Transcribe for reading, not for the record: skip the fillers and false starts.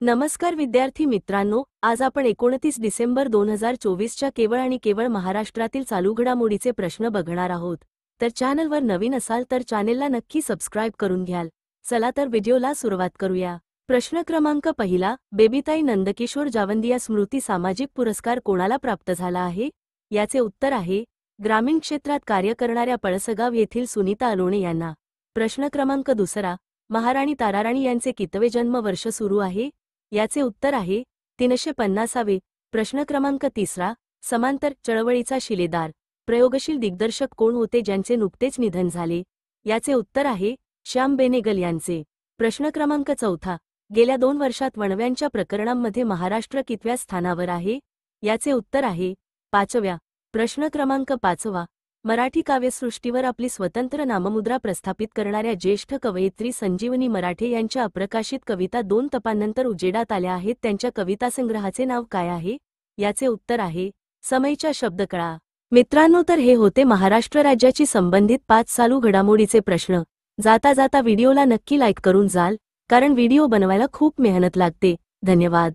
नमस्कार विद्यार्थी मित्रांनो, आज आपण 29 डिसेंबर 2024च्या केवळ आणि केवळ महाराष्ट्रातील चालू घडामोडीचे प्रश्न बघणार आहोत। तर चॅनलवर नवीन असाल तर चॅनेलला नक्की सबस्क्राइब करून घ्याल। चला तर व्हिडिओला सुरुवात करूया। प्रश्न क्रमांक पहिला, बेबीताई नंदकिशोर जावंदिया स्मृती सामाजिक पुरस्कार कोणाला प्राप्त झाला आहे? याचे उत्तर आहे ग्रामीण क्षेत्रात कार्य करणाऱ्या पळसगाव येथील सुनीता अलोणे यांना। प्रश्न क्रमांक दुसरा, महाराणी ताराराणी यांचे कितवे जन्मवर्ष सुरू आहे? याचे उत्तर आहे 350वे। प्रश्न क्रमांक तिसरा, समांतर चळवळीचा शिलेदार प्रयोगशील दिग्दर्शक कोण होते ज्यांचे नुकतेच निधन झाले? याचे उत्तर आहे श्याम बेनेगल यांचे। प्रश्न क्रमांक चौथा, गेल्या 2 वर्षात वणव्यांच्या प्रकरणांमध्ये महाराष्ट्र कितव्या स्थानावर आहे? याचे उत्तर आहे 5व्या। प्रश्न क्रमांक 5वा, मराठी काव्यसृष्टीवर आपली स्वतंत्र नाममुद्रा प्रस्थापित करणाऱ्या ज्येष्ठ कवयित्री संजीवनी मराठे यांच्या अप्रकाशित कविता 2 तपांनंतर उजेडात आल्या आहेत, त्यांच्या कवितासंग्रहाचे नाव काय आहे? याचे उत्तर आहे समयच्या शब्दकळा। मित्रांनो, तर हे होते महाराष्ट्र राज्याची संबंधित 5 चालू घडामोडीचे प्रश्न। जाता जाता व्हिडिओला नक्की लाईक करून जाल, कारण व्हिडिओ बनवायला खूप मेहनत लागते। धन्यवाद।